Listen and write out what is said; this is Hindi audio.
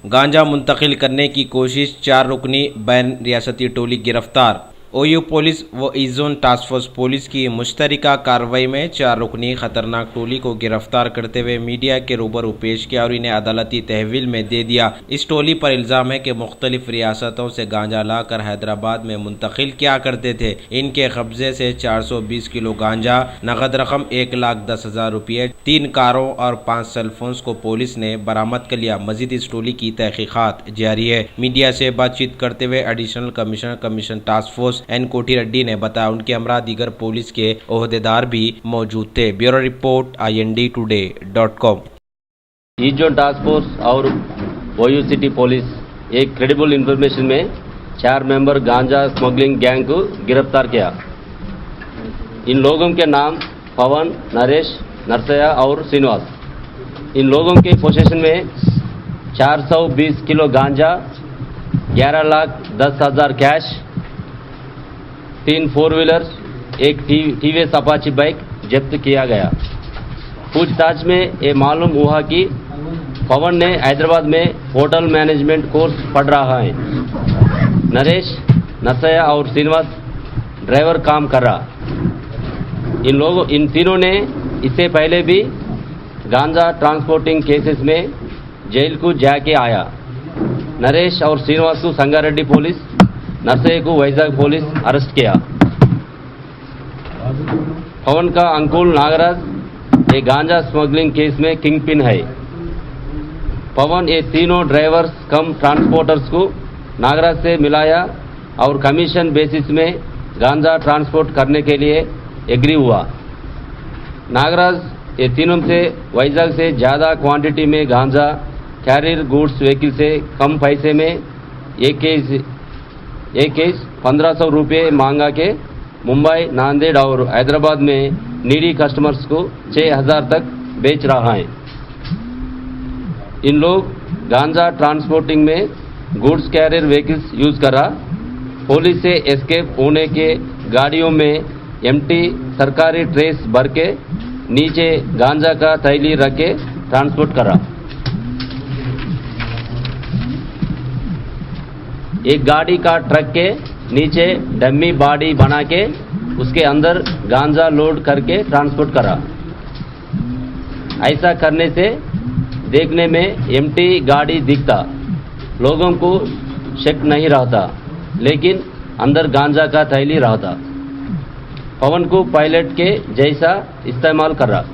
गांजा मुंतकिल करने की कोशिश, 4 रुकनी बैन रियासती टोली गिरफ्तार। ओयू पुलिस व ईज़ोन टास्क फोर्स पुलिस की मुश्तरका कार्रवाई में 4 रुकनी खतरनाक टोली को गिरफ्तार करते हुए मीडिया के रूबरू पेश किया और इन्हें अदालती तहवील में दे दिया। इस टोली पर इल्ज़ाम है कि मुख्तलिफ रियासतों से गांजा लाकर हैदराबाद में मुंतकिल किया करते थे। इनके कब्जे से 420 किलो गांजा, नगद रकम 1,10,000 रुपये, 3 कारों और 5 सेलफोन्स को पुलिस ने बरामद कर लिया। मजीद इस टोली की तहकीकात जारी है। मीडिया से बातचीत करते हुए additional commissioner commission task force N Koti Reddy ने बताया उनके हमरा दीगर पुलिस के ओहदेदार भी मौजूद थे। Bureau report INDtoday.com। ईज़ोन टास्क फोर्स और ओयू सिटी पुलिस एक क्रेडिबल इंफॉर्मेशन में 4 मेंबर गांजा स्मगलिंग गैंग को गिरफ्तार किया। इन लोगों के नाम पवन, नरेश, नरसया और श्रीनिवास। इन लोगों के पोजीशन में 420 किलो गांजा, 11,10,000 कैश, 3 4 व्हीलर्स, एक टीवीएस अपाची बाइक जब्त किया गया। पूछताछ में ये मालूम हुआ कि पवन ने हैदराबाद में होटल मैनेजमेंट कोर्स पढ़ रहा है। नरेश, नरसया और श्रीनिवास ड्राइवर काम कर रहा। इन तीनों ने इससे पहले भी गांजा ट्रांसपोर्टिंग केसेस में जेल को जाके आया। नरेश और श्रीनिवास को संगारेड्डी पुलिस, नरसయ్య को వైజాగ్ पुलिस अरेस्ट किया। पवन का अंकुल नागराज ये गांजा स्मगलिंग केस में किंग पिन है। पवन ये तीनों ड्राइवर्स कम ट्रांसपोर्टर्स को नागराज से मिलाया और कमीशन बेसिस में गांजा ट्रांसपोर्ट करने के लिए एग्री हुआ। नागराज ये तीनों से వైజాగ్ से ज़्यादा क्वांटिटी में गांजा कैरियर गुड्स व्हीकल से कम पैसे में एक केस 1,500 रुपये मांगा के मुंबई, नांदेड़ और हैदराबाद में नीडी कस्टमर्स को 6,000 तक बेच रहा है। इन लोग गांजा ट्रांसपोर्टिंग में गुड्स कैरियर व्हीकल्स यूज कर रहा। पुलिस से एस्केप होने के गाड़ियों में एम्प्टी सरकारी ट्रेस भर के नीचे गांजा का थैली रख के ट्रांसपोर्ट कर रहा। एक गाड़ी का ट्रक के नीचे डमी बॉडी बना के उसके अंदर गांजा लोड करके ट्रांसपोर्ट करा। ऐसा करने से देखने में एम्प्टी गाड़ी दिखता, लोगों को शक नहीं रहता, लेकिन अंदर गांजा का थैली रहता। पवन को पायलट के जैसा इस्तेमाल कर रहा।